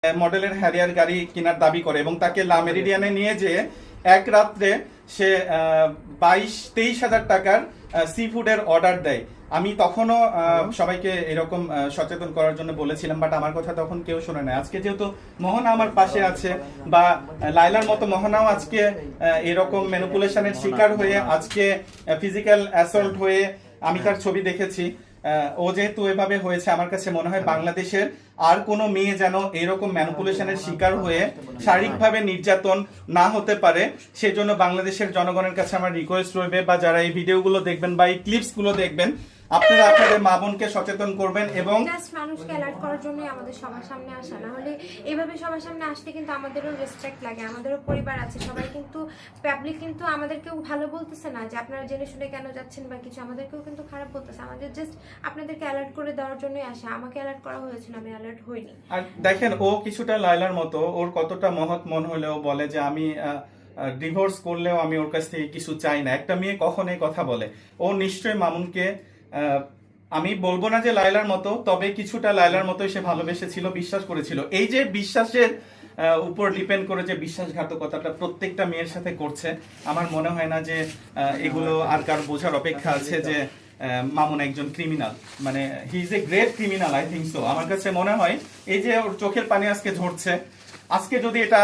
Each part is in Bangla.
মডেলের হ্যারিয়ার গাড়ি কেনার দাবি করে এবং তাকে লা মেরিডিয়ানে নিয়ে যেয়ে এক রাত্রে সে 22-23 হাজার টাকার সি ফুডের অর্ডার দেয়। আমি তখনও সবাইকে এরকম সচেতন করার জন্য বলেছিলাম, বাট আমার কথা তখন কেউ শোনে না। আজকে যেহেতু মোহনা আমার পাশে আছে, বা লাইলার মতো মোহনাও আজকে এরকম ম্যানিপুলেশনের শিকার হয়ে, আজকে ফিজিক্যাল অ্যাসল্ট হয়ে, আমি তার ছবি দেখেছি, ও যেহেতু এভাবে হয়েছে, আমার কাছে মনে হয় বাংলাদেশের আর কোনো মেয়ে যেন এরকম ম্যানিপুলেশনের শিকার হয়ে শারীরিকভাবে নির্যাতন না হতে পারে। সেজন্য বাংলাদেশের জনগণের কাছে আমার রিকোয়েস্ট রইবে, বা যারা এই ভিডিওগুলো দেখবেন বা এই ক্লিপসগুলো দেখবেন, আপনারা আপনাদের মা বোনকে সচেতন করবেন এবং জাস্ট মানুষকে অ্যালার্ট করার জন্যই আমাদের সবার সামনে আসা। না হলে এভাবে সবার সামনে আসতে কিন্তু আমাদেরও রেসপেক্ট লাগে, আমাদেরও পরিবার আছে, সবাই কিন্তু পাবলিক কিন্তু আমাদেরকেও ভালো বলতেছে না যে আপনারা জেনে শুনে কেন যাচ্ছেন বা কিছু, আমাদেরকেও কিন্তু খারাপ বলতেছে। আমাদের জাস্ট আপনাদেরকে অ্যালার্ট করে দেওয়ার জন্যই আসা। আমাকে অ্যালার্ট করা হয়েছিল, আমি অ্যালার্ট হইনি। আর দেখেন, ও কিছুটা লাইলার মতো, ওর কতটা মহৎ মন হলেও বলে যে আমি ডিভোর্স করলেও আমি ওর কাছ থেকে কিছু চাই না। একটা মেয়ে কখন এই কথা বলে? ও নিশ্চয়ই মামুনকে, আমি বলবো না যে লাইলার মতো, তবে কিছুটা লাইলার মতোই সে ভালোবেসেছিল, বিশ্বাস করেছিল। এই যে বিশ্বাসের উপর ডিপেন্ড করে যে বিশ্বাসঘাতকতাটা প্রত্যেকটা মেয়ের সাথে করছে, আমার মনে হয় না যে এগুলো আর কার বোঝার অপেক্ষা আছে যে মামুন একজন ক্রিমিনাল। মানে he is a great criminal, I think so. আমার কাছে মনে হয় এই যে ওর চোখের পানি আজকে ঝরছে, আজকে যদি এটা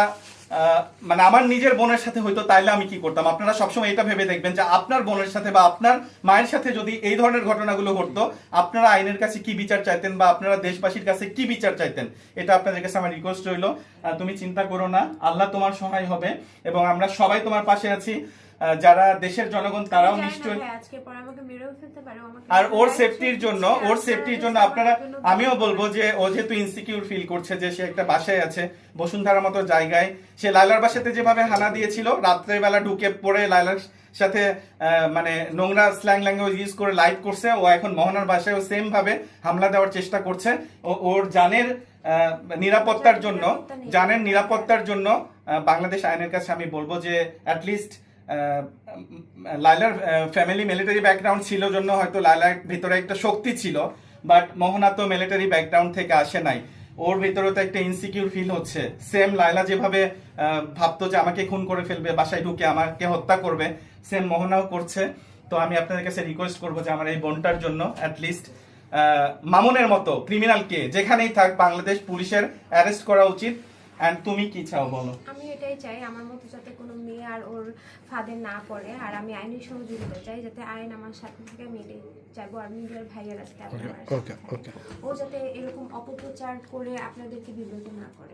মানে আমার নিজের বোনের সাথে হইতো, তাইলে আমি কি করতাম? আপনারা সবসময় এটা ভেবে দেখবেন যে আপনার বোনের সাথে বা আপনার মায়ের সাথে যদি এই ধরনের ঘটনাগুলো ঘটতো, আপনারা আইনের কাছে কি বিচার চাইতেন বা আপনারা দেশবাসীর কাছে কি বিচার চাইতেন? এটা আপনাদের কাছে আমার রিকোয়েস্ট রইলো। তুমি চিন্তা করো না, আল্লাহ তোমার সহায় হবে এবং আমরা সবাই তোমার পাশে আছি। যারা দেশের জনগণ তারাও নিশ্চয়ই, আর ওর সেফটির জন্য আপনারা, আমিও বলবো যে ও যেহেতু ইনসিকিউর ফিল করছে যে সে একটা বাসায় আছে, বসুন্ধরার মতো জায়গায়, সে লাইলার বাসাতে যেভাবে হানা দিয়েছিল, রাত্রের বেলা ঢুকে পড়ে লাইলার সাথে মানে নোংরা স্ল্যাং ল্যাঙ্গুয়েজ ইউজ করে লাইভ করছে, ও এখন মোহনার বাসায় সেম ভাবে হামলা দেওয়ার চেষ্টা করছে। ওর জানের নিরাপত্তার জন্য বাংলাদেশ আইনের কাছে আমি বলবো যে অ্যাটলিস্ট লাইলার ফ্যামিলি মিলিটারি ব্যাকগ্রাউন্ড ছিল জন্য হয়তো লাইলার ভিতরে একটা শক্তি ছিল, বাট মোহনা তো মিলিটারি ব্যাকগ্রাউন্ড থেকে আসে নাই। ওর ভিতরে তো একটা ইনসিকিউর ফিল হচ্ছে। সেম লাইলা যেভাবে ভাবতো যে আমাকে খুন করে ফেলবে, বাসায় ঢুকে আমাকে হত্যা করবে, সেম মোহনাও করছে। তো আমি আপনাদের কাছে রিকোয়েস্ট করবো যে আমার এই বোনটার জন্য অ্যাটলিস্ট মামুনের মতো ক্রিমিনালকে যেখানেই থাক বাংলাদেশ পুলিশের অ্যারেস্ট করা উচিত। এন্ড তুমি কি চাও বলো? আমি এটাই চাই, আমার মতো যাতে কোনো মেয়ে আর ওর ফাঁদে না পড়ে, আর আমি আইনের সহযোগিতা চাই, যাতে আইন আমার সাথে থেকে মিলে যাবো। আর মিডিয়ার ভাইয়ার আছে, ও যাতে এরকম অপপ্রচার করে আপনাদেরকে বিব্রত না করে।